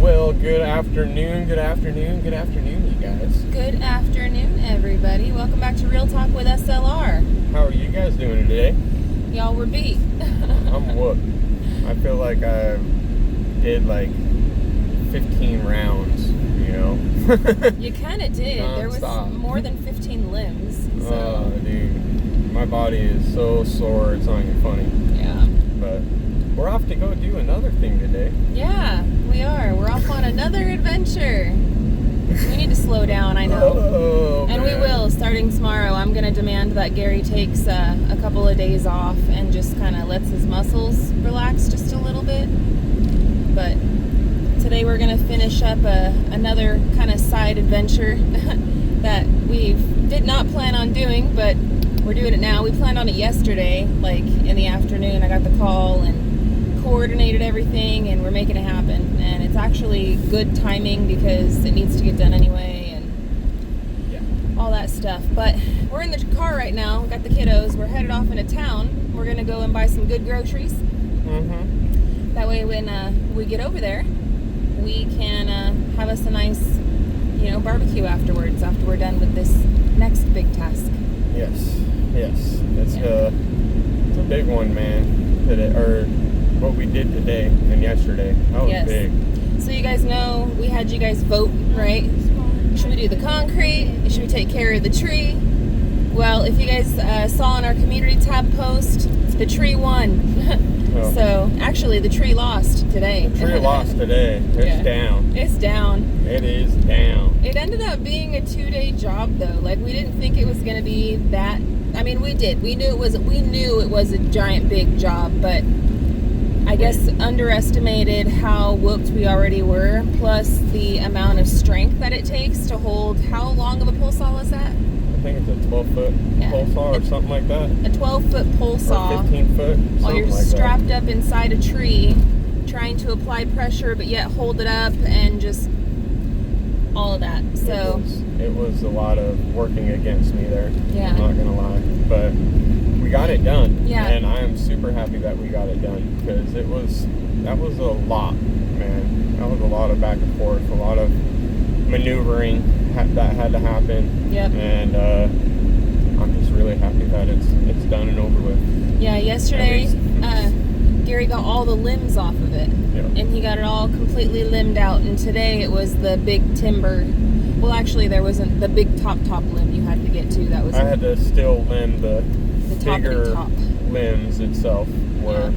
Well, good afternoon, you guys. Good afternoon, everybody. Welcome back to Real Talk with SLR. How are you guys doing today? Y'all were beat. I'm whooped. I feel like I did like 15 rounds, you know? You kind of did. There was more than 15 limbs. So. Oh, dude. My body is so sore, it's not even funny. Yeah. But we're off to go do another thing today. Yeah, we are. We're off on another adventure. We need to slow down, I know. Oh, and man. we will, starting tomorrow. I'm going to demand that Gary takes a couple of days off and just kind of lets his muscles relax just a little bit. But today we're going to finish up another kind of side adventure that we did not plan on doing, but we're doing it now. We planned on it yesterday, like in the afternoon. I got the call and coordinated everything, and we're making it happen. And it's actually good timing because it needs to get done anyway and all that stuff. But we're in the car right now. We got the kiddos. We're headed off into town. We're gonna go and buy some good groceries. Mm-hmm. That way, when we get over there, we can have us a nice, barbecue afterwards. After we're done with this next big task. Yes. It's a big one, man. Today, or what we did today and yesterday. That was big. So you guys know, we had you guys vote, right? Should we do the concrete? Should we take care of the tree? Well, if you guys saw on our community tab post, the tree won. Oh. So actually, the tree lost today. The tree lost today. It's down. It's down. It is down. It ended up being a 2-day job, though. Like, we didn't think it was going to be that. I mean, we did. We knew it was a giant, big job, but I guess underestimated how whooped we already were, plus the amount of strength that it takes to hold. How long of a pole saw was that? I think it's a 12-foot pole saw or something like that. A 12-foot pole saw. Or 15-foot. While you're strapped up inside a tree, trying to apply pressure, but yet hold it up and just all of that. So it was a lot of working against me there. Yeah. I'm not gonna lie, but we got it done. Yeah. And I am super happy that we got it done because that was a lot, man. That was a lot of back and forth, a lot of maneuvering that had to happen. Yep. And I'm just really happy that it's done and over with. Yeah. Yesterday, Gary got all the limbs off of it, and he got it all completely limbed out. And today it was the big timber. Well, actually, there wasn't the big top limb you had to get to. That was. I had to still limb the bigger top limbs itself. Where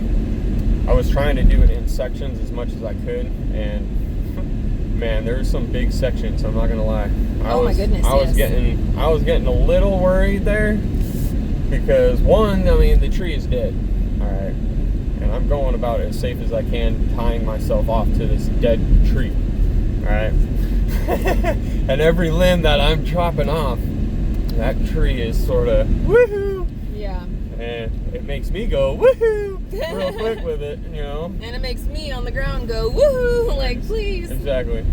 I was trying to do it in sections as much as I could, and man, there's some big sections. I'm not gonna lie. My goodness! I was getting a little worried there because the tree is dead. All right. And I'm going about it as safe as I can, tying myself off to this dead tree. Alright? And every limb that I'm chopping off, that tree is sort of woohoo! Yeah. And it makes me go woohoo! Real quick with it, And it makes me on the ground go woohoo! Like, please. Exactly.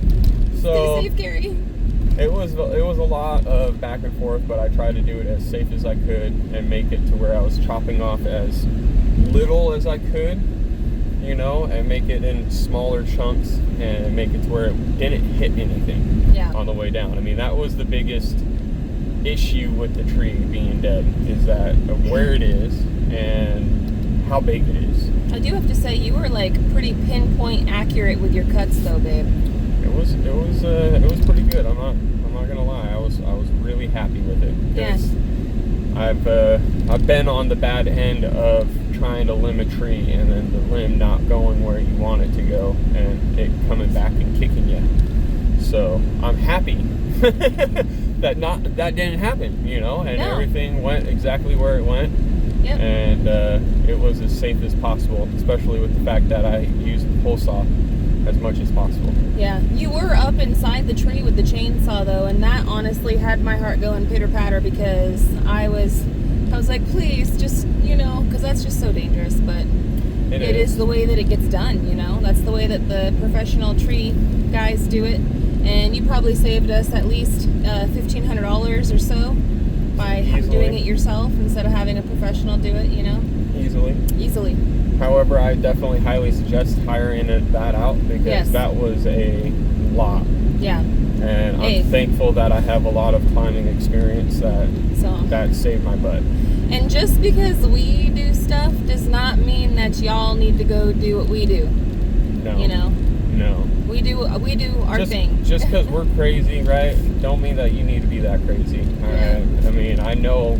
So stay safe, Gary. It was a lot of back and forth, but I tried to do it as safe as I could and make it to where I was chopping off as little as I could, and make it in smaller chunks and make it to where it didn't hit anything on the way down. I mean, that was the biggest issue with the tree being dead, is that of where it is and how big it is. I do have to say, you were like pretty pinpoint accurate with your cuts, though, babe. It was pretty good. I'm not gonna lie. I was really happy with it. Yes. I've been on the bad end of trying to limb a tree and then the limb not going where you want it to go and it coming back and kicking you. So I'm happy that didn't happen, and everything went exactly where it went. Yep. And it was as safe as possible, especially with the fact that I used the pole saw as much as possible. Yeah, you were up inside the tree with the chainsaw, though, and that honestly had my heart going pitter-patter because I was like, please, just, because that's just so dangerous, but it is the way that it gets done, That's the way that the professional tree guys do it, and you probably saved us at least $1,500 or so by doing it yourself instead of having a professional do it, Easily. However, I definitely highly suggest hiring that out because Yes. that was a lot. Yeah. And I'm Hey. thankful that I have a lot of climbing experience that saved my butt. And just because we do stuff does not mean that y'all need to go do what we do. No. You know? No. We do our thing. Just because we're crazy, right, don't mean that you need to be that crazy. Yeah. I mean, I know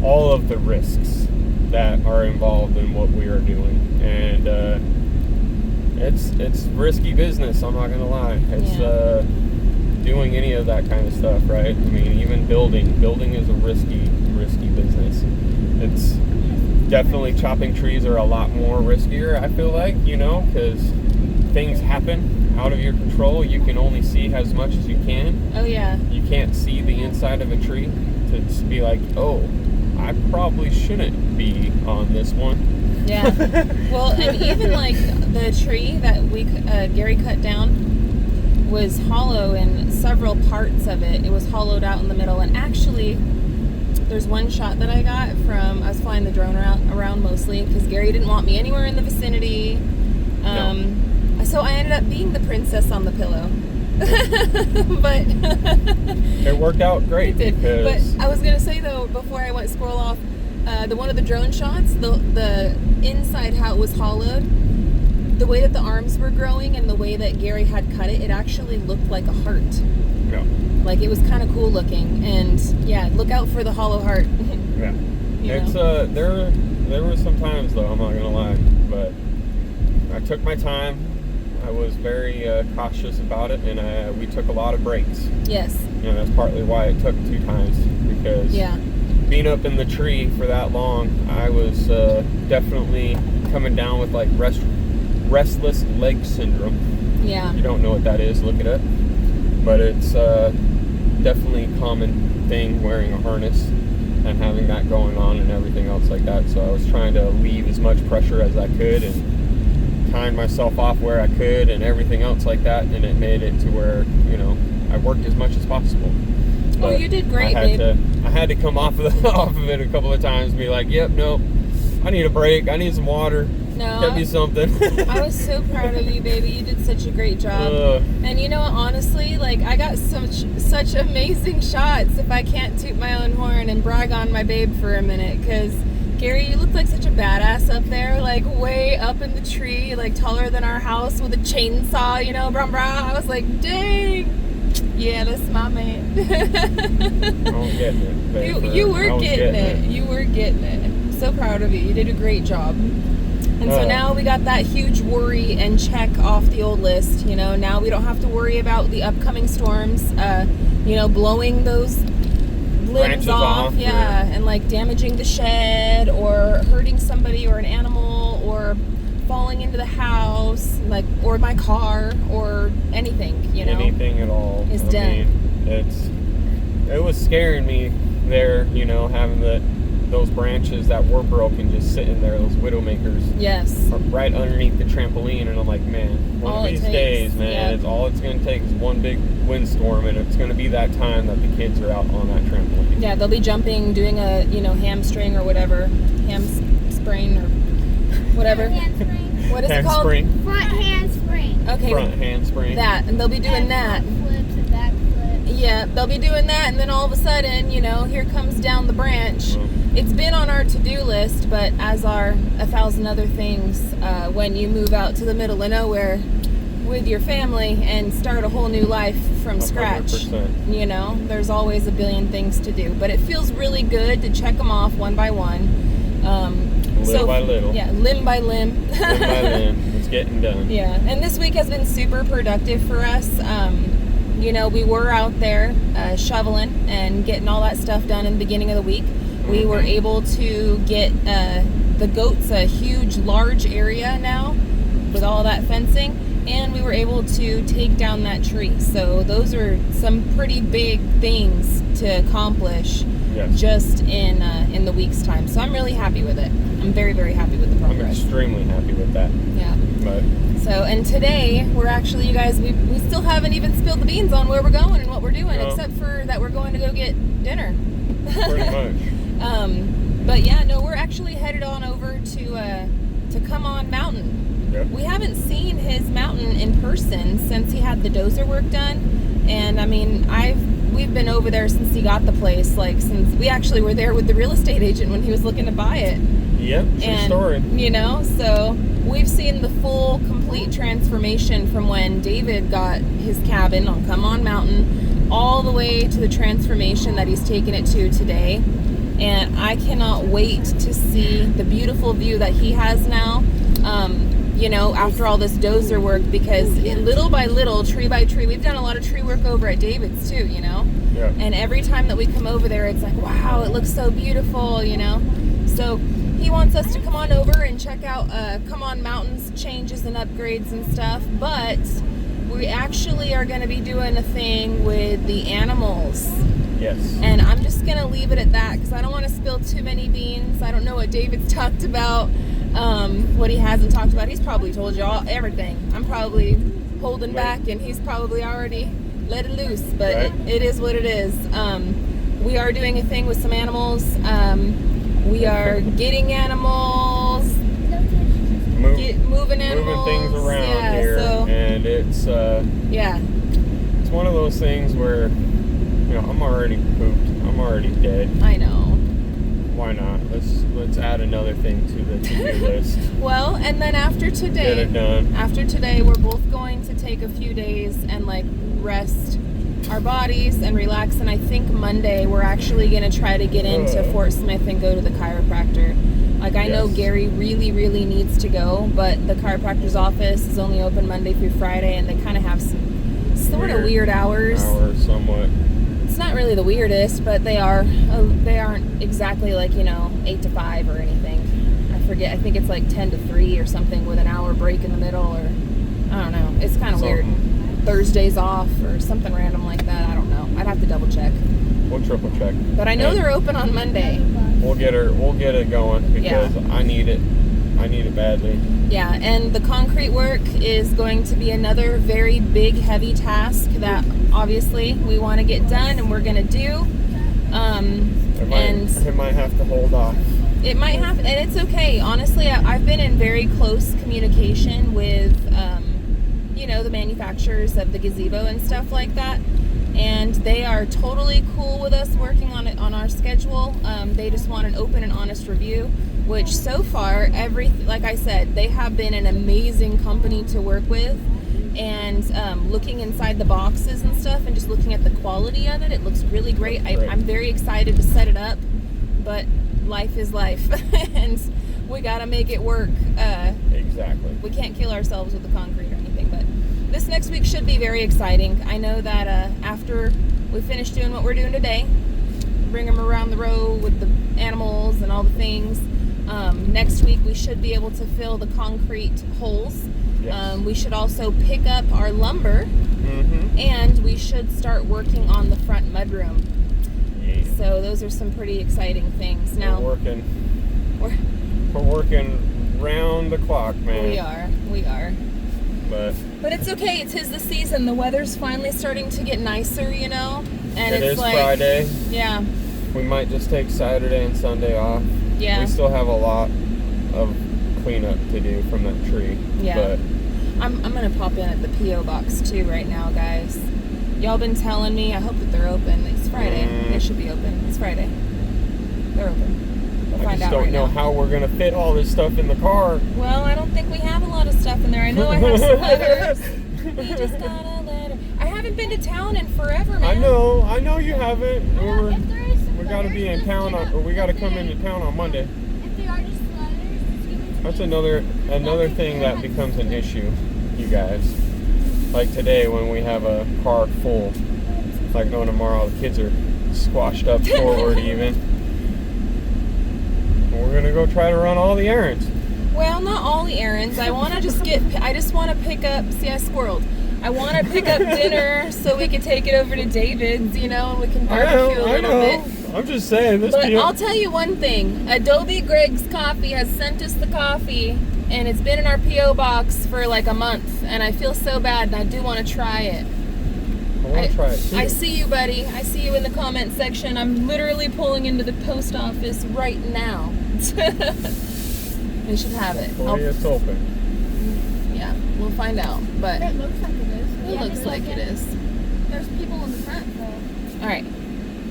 all of the risks that are involved in what we are doing. And it's risky business, I'm not going to lie. It's doing any of that kind of stuff, right? I mean, even building is a risky business. It's definitely chopping trees are a lot more riskier, I feel like, because things happen out of your control. You can only see as much as you can. Oh, yeah. You can't see the inside of a tree to just be like, oh, I probably shouldn't be on this one. Yeah. Well, and even like the tree that Gary cut down was hollow in several parts of it. It was hollowed out in the middle. And actually, there's one shot that I got from, I was flying the drone around mostly because Gary didn't want me anywhere in the vicinity. So I ended up being the princess on the pillow. But it worked out great. It did. Because but I was gonna say though, before I went scroll off, one of the drone shots, the inside how it was hollowed, the way that the arms were growing and the way that Gary had cut it, it actually looked like a heart. Yeah. Like it was kind of cool looking, and yeah, look out for the hollow heart. Yeah. It's there were some times though, I'm not gonna lie, but I took my time. I was very cautious about it, and we took a lot of breaks. Yes. That's partly why it took 2 times, because being up in the tree for that long, I was definitely coming down with like restless leg syndrome. Yeah. If you don't know what that is, look it up. But it's definitely a common thing, wearing a harness and having that going on and everything else like that. So I was trying to leave as much pressure as I could and tying myself off where I could and everything else like that, and it made it to where I worked as much as possible. But oh, you did great, babe. I had to come off of it a couple of times and be like, yep, nope, I need a break, I need some water. No, get me something. I was so proud of you, baby. You did such a great job. And you know what, honestly, like I got such amazing shots. If I can't toot my own horn and brag on my babe for a minute, because Gary, you look like such a badass up there, like way up in the tree, like taller than our house with a chainsaw, brah brah. I was like, dang, yeah, that's my man. I was getting it. Babe, you were getting it. You were getting it. I'm so proud of you. You did a great job. And so now we got that huge worry and check off the old list. Now we don't have to worry about the upcoming storms, blowing those limbs off, and like damaging the shed or hurting somebody or an animal or falling into the house, like, or my car or anything, anything at all is done. It was scaring me there, having those branches that were broken just sitting there, those widowmakers, right underneath the trampoline, and I'm like, man, one of these days, man, it's going to take is one big windstorm, and it's going to be that time that the kids are out on that trampoline. Yeah, they'll be jumping, doing a hamstring or whatever, sprain or whatever. What is it called? Front handspring. Okay. Front handspring. That, and they'll be doing that. Flips and back flips. Yeah, they'll be doing that, and then all of a sudden, here comes down the branch. It's been on our to-do list, but as are 1,000 other things, when you move out to the middle of nowhere with your family and start a whole new life from scratch, 100%. There's always a billion things to do. But it feels really good to check them off one by one. Little by little. Yeah, limb by limb. Limb by limb. It's getting done. Yeah, and this week has been super productive for us. We were out there shoveling and getting all that stuff done in the beginning of the week. We were able to get the goats a huge, large area now with all that fencing, and we were able to take down that tree. So those are some pretty big things to accomplish just in the week's time. So I'm really happy with it. I'm very, very happy with the progress. I'm extremely happy with that. Yeah. But so, and today we're actually, you guys, we still haven't even spilled the beans on where we're going and what we're doing, except for that we're going to go get dinner. Pretty much. But yeah, no, we're actually headed on over to Come On Mountain. Yep. We haven't seen his mountain in person since he had the dozer work done. And I mean, we've been over there since he got the place, like since we actually were there with the real estate agent when he was looking to buy it. Yep, true story. You know, so we've seen the full, complete transformation from when David got his cabin on Come On Mountain all the way to the transformation that he's taken it to today. And I cannot wait to see the beautiful view that he has now, you know, after all this dozer work, because little by little, tree by tree, we've done a lot of tree work over at David's too, you know? Yeah. And every time that we come over there, it's like, wow, it looks so beautiful, you know? So he wants us to come on over and check out Come On Mountain's changes and upgrades and stuff, but we actually are going to be doing a thing with the animals. Yes. And I'm just going to leave it at that because I don't want to spill too many beans. I don't know what David's talked about, what he hasn't talked about. He's probably told you everything. I'm probably holding back and he's probably already let it loose, but right. it is what it is. We are doing a thing with some animals. We are getting animals, moving animals. Moving things around here. So, and it's, it's one of those things where, you know, I'm already pooped. I'm already dead. I know. Why not? Let's add another thing to the to-do list. Well, and then after today, get it done. After today, we're both going to take a few days and like rest our bodies and relax. And I think Monday we're actually going to try to get into Fort Smith and go to the chiropractor. Like I know Gary really, really needs to go, but the chiropractor's office is only open Monday through Friday, and they kind of have some sort of weird hours. Somewhat. It's not really the weirdest, but they aren't exactly like, you know, 8 to 5 or anything. I forget. I think it's like 10 to 3 or something with an hour break in the middle, or I don't know. It's kind of weird. Thursdays off or something random like that. I don't know. I'd have to double check. We'll triple check. But I know they're open on Monday. We'll get it going because I need it. I need it badly. Yeah, and the concrete work is going to be another very big, heavy task that obviously we want to get done and we're going to do. It might have to hold off. It might have, and it's okay. Honestly, I've been in very close communication with, you know, the manufacturers of the gazebo and stuff like that. And they are totally cool with us working on it on our schedule. They just want an open and honest review, which so far, like I said, they have been an amazing company to work with. And looking inside the boxes and stuff and just looking at the quality of it, it looks really great. I'm very excited to set it up, but life is life. And we got to make it work. Exactly. We can't kill ourselves with the concrete or anything, but this next week should be very exciting. I know that after we finish doing what we're doing today, bring them around the road with the animals and all the things, next week we should be able to fill the concrete holes. Yes. We should also pick up our lumber, and we should start working on the front mudroom. Yeah. So those are some pretty exciting things. Now we're working round the clock, man. We are. But it's okay. It's the season. The weather's finally starting to get nicer, you know. And it it's is like Friday. Yeah. We might just take Saturday and Sunday off. Yeah. We still have a lot of cleanup to do from that tree. Yeah. But I'm gonna pop in at the P.O. box too right now, guys. Y'all been telling me. I hope that they're open. It's Friday. They should be open. It's Friday. They're open. I just don't know how we're gonna fit all this stuff in the car. Well, I don't think we have a lot of stuff in there. I know I have some letters. We just got a letter. I haven't been to town in forever, man. I know you haven't. We gotta be in town or we gotta come into town on Monday. If they are just letters, that's another thing that becomes an issue, you guys. Like today when we have a car full, like no tomorrow, the kids are squashed up forward even. We're gonna go try to run all the errands. Well, not all the errands. I just want to pick up. See, I squirreled. I want to pick up dinner so we can take it over to David's, you know, and we can barbecue a little bit. I'm just saying this. But I'll tell you one thing. Adobe Greg's Coffee has sent us the coffee, and it's been in our P.O. box for like a month, and I feel so bad, and I do want to try it. I want to try it too. I see you, buddy. I see you in the comment section. I'm literally pulling into the post office right now. We should have it. Hopefully it's open. Yeah, we'll find out. But It looks like it is. it looks like it is. There's people in the front though. All right.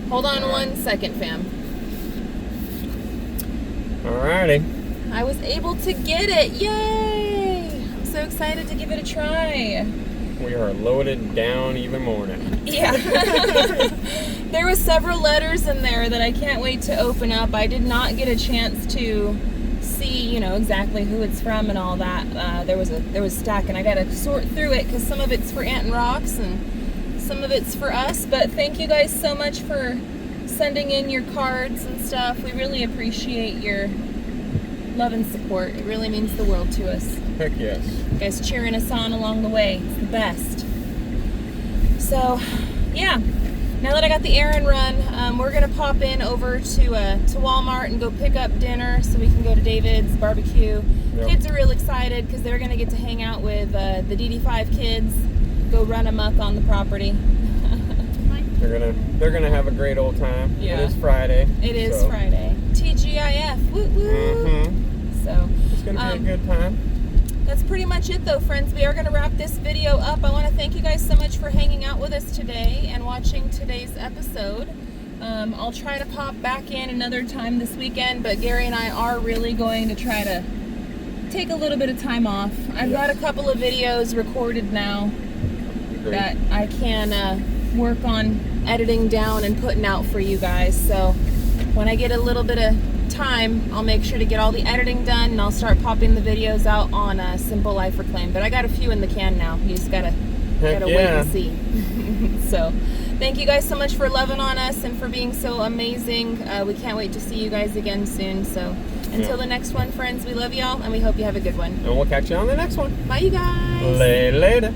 Hold on 1 second, fam. Alrighty. I was able to get it. Yay! I'm so excited to give it a try. We are loaded down even more now. Yeah. There was several letters in there that I can't wait to open up. I did not get a chance to see, you know, exactly who it's from and all that. There was a stack, and I gotta sort through it because some of it's for Aunt and Rox and some of it's for us. But thank you guys so much for sending in your cards and stuff. We really appreciate your love and support. It really means the world to us. Heck yes. You guys cheering us on along the way. It's the best. So, yeah. Now that I got the errand run, we're gonna pop in over to Walmart and go pick up dinner so we can go to David's barbecue. Yep. Kids are real excited because they're gonna get to hang out with the DD5 kids, go run amok on the property. They're gonna have a great old time. Yeah. It is Friday. It is so. Friday. TGIF. Woo woo. So It's gonna be a good time. that's pretty much it though, friends. We are going to wrap this video up. I want to thank you guys so much for hanging out with us today and watching today's episode. I'll try to pop back in another time this weekend, but Gary and I are really going to try to take a little bit of time off. I've got a couple of videos recorded now that I can work on editing down and putting out for you guys. So when I get a little bit of time, I'll make sure to get all the editing done, and I'll start popping the videos out on SimpleLifeReclaimed. But I got a few in the can now. You just gotta wait and see. So thank you guys so much for loving on us and for being so amazing. We can't wait to see you guys again soon. So until the next one, friends, we love y'all and we hope you have a good one. And we'll catch you on the next one. Bye, you guys. Later.